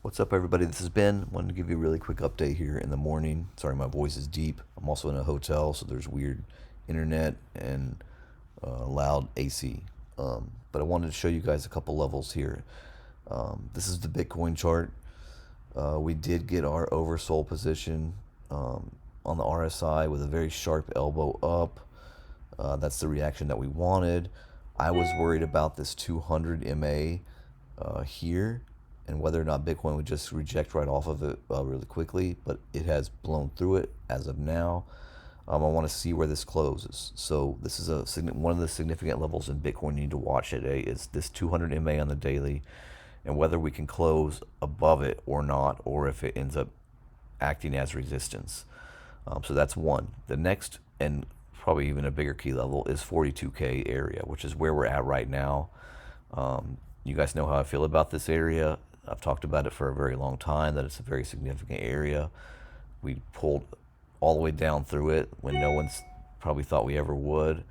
What's up, everybody? This is Ben. Wanted to give you a really quick update here in the morning. Sorry, my voice is deep. I'm also in a hotel, so there's weird internet and loud AC. But I wanted to show you guys a couple levels here. This is the Bitcoin chart. We did get our oversold position on the RSI with a very sharp elbow up. That's the reaction that we wanted. I was worried about this 200 MA here and whether or not Bitcoin would just reject right off of it really quickly, but it has blown through it as of now. I want to see where this closes. So this is one of the significant levels in Bitcoin you need to watch today is this 200 MA on the daily, and whether we can close above it or not, or if it ends up acting as resistance. So that's one. The next, and probably even a bigger key level, is 42K area, which is where we're at right now. You guys know how I feel about this area. I've talked about it for a very long time, that it's a very significant area. We pulled all the way down through it when no one's probably thought we ever would.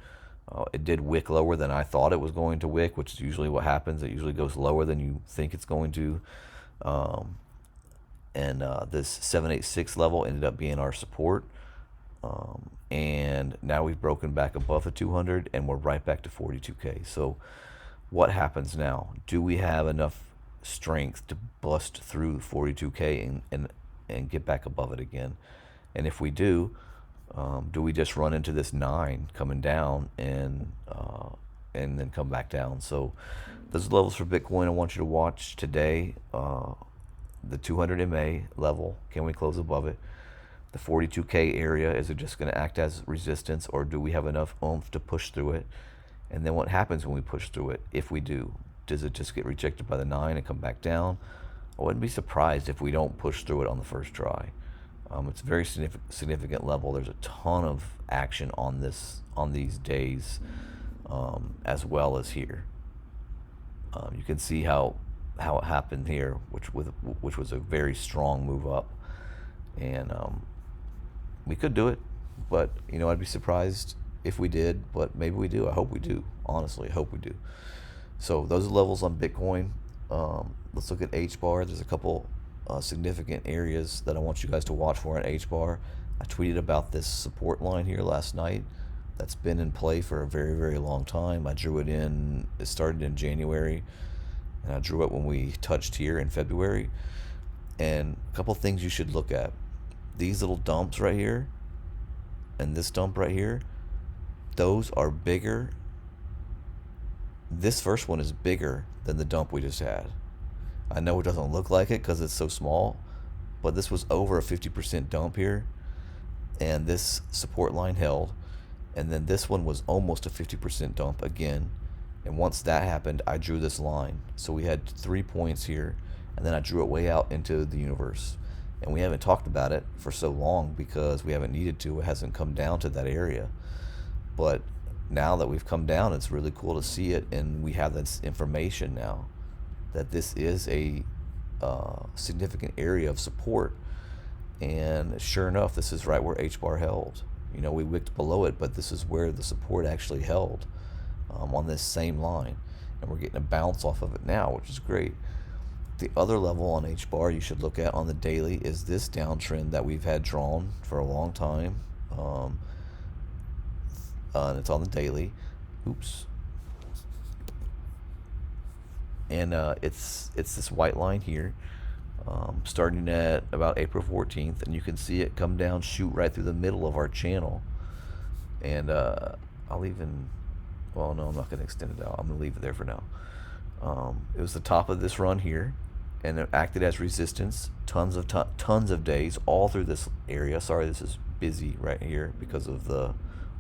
It did wick lower than I thought it was going to wick, which is usually what happens. It usually goes lower than you think it's going to. This 786 level ended up being our support. And now we've broken back above the 200 and we're right back to 42K. So what happens now? Do we have enough strength to bust through 42K and get back above it again? And if we do we just run into this 9 coming down and then come back down? So those levels for Bitcoin I want you to watch today. The 200 MA level, can we close above it? The 42K area, is it just going to act as resistance, or do we have enough oomph to push through it? And then what happens when we push through it? If we do, does it just get rejected by the 9 and come back down? I wouldn't be surprised if we don't push through it on the first try. It's a very significant level. There's a ton of action on these days, as well as here. You can see how it happened here, which was a very strong move up, and we could do it, but I'd be surprised if we did, but maybe we do. I hope we do. Honestly, I hope we do. So those are levels on Bitcoin. Let's look at HBAR. There's a couple significant areas that I want you guys to watch for on HBAR. I tweeted about this support line here last night. That's been in play for a very, very long time. I drew it in. It started in January, and I drew it when we touched here in February. And a couple things you should look at: these little dumps right here, and this dump right here. Those are bigger. This first one is bigger than the dump we just had. I know it doesn't look like it because it's so small, but this was over a 50% dump here, and this support line held, and then this one was almost a 50% dump again. And once that happened, I drew this line. So we had 3 points here, and then I drew it way out into the universe. And we haven't talked about it for so long because we haven't needed to. It hasn't come down to that area. But now that we've come down, it's really cool to see it, and we have this information now that this is a significant area of support. And sure enough, this is right where HBAR held. We wicked below it, but this is where the support actually held, on this same line, and we're getting a bounce off of it now, which is great. The other level on HBAR you should look at on the daily is this downtrend that we've had drawn for a long time. And it's on the daily. Oops. And it's this white line here, starting at about April 14th, and you can see it come down, shoot right through the middle of our channel. And I'll even, well, no, I'm not going to extend it out. I'm going to leave it there for now. It was the top of this run here, and it acted as resistance tons of days all through this area. Sorry, this is busy right here because of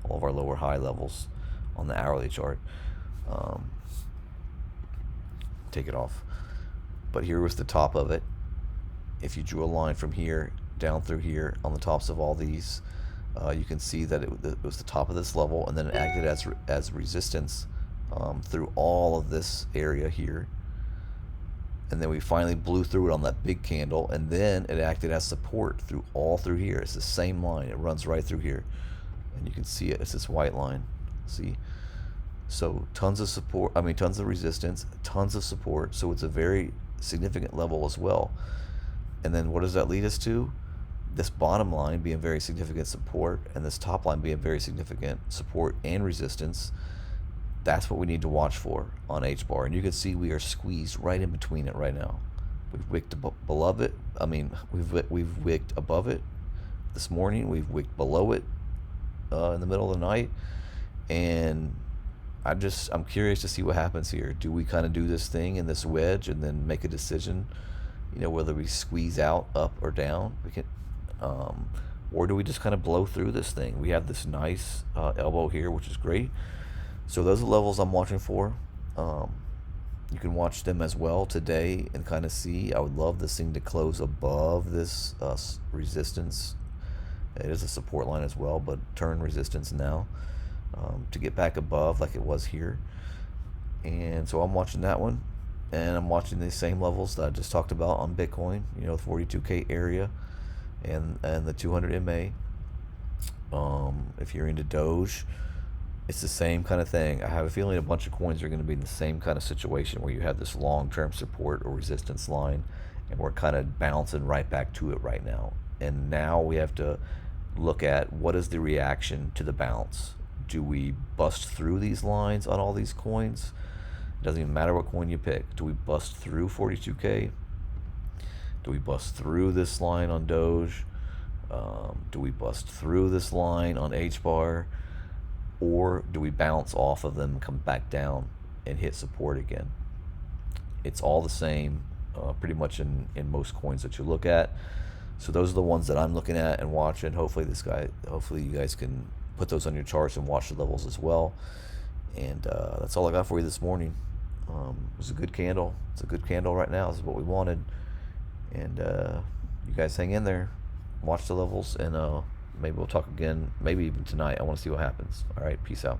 all of our lower high levels on the hourly chart. Take it off. But here was the top of it. If you drew a line from here down through here on the tops of all these, you can see that it was the top of this level, and then it acted as resistance through all of this area here. And then we finally blew through it on that big candle, and then it acted as support all through here. It's the same line. It runs right through here, and you can see it. It's this white line. See? So tons of support, tons of resistance, tons of support. So it's a very significant level as well. And then what does that lead us to? This bottom line being very significant support, and this top line being very significant support and resistance. That's what we need to watch for on HBAR. And you can see we are squeezed right in between it right now. We've wicked below it. I mean, we've wicked above it this morning. We've wicked below it in the middle of the night. And I'm curious to see what happens here. Do we kind of do this thing in this wedge and then make a decision, whether we squeeze out, up or down? We can, or do we just kind of blow through this thing? We have this nice elbow here, which is great. So those are levels I'm watching for. You can watch them as well today and kind of see. I would love this thing to close above this resistance. It is a support line as well, but turn resistance now to get back above like it was here. And so I'm watching that one. And I'm watching these same levels that I just talked about on Bitcoin, 42K area and the 200 MA. If you're into Doge, it's the same kind of thing. I have a feeling a bunch of coins are going to be in the same kind of situation where you have this long-term support or resistance line, and we're kind of bouncing right back to it right now. And now we have to look at what is the reaction to the bounce. Do we bust through these lines on all these coins? It doesn't even matter what coin you pick. Do we bust through 42K? Do we bust through this line on Doge? Do we bust through this line on HBAR? Or do we bounce off of them and come back down and hit support again? It's all the same pretty much in most coins that you look at. So those are the ones that I'm looking at and watching. Hopefully you guys can put those on your charts and watch the levels as well. And that's all I got for you this morning. It was a good candle. It's a good candle right now. This is what we wanted. And you guys hang in there, watch the levels, and maybe we'll talk again, maybe even tonight. I want to see what happens. All right, peace out.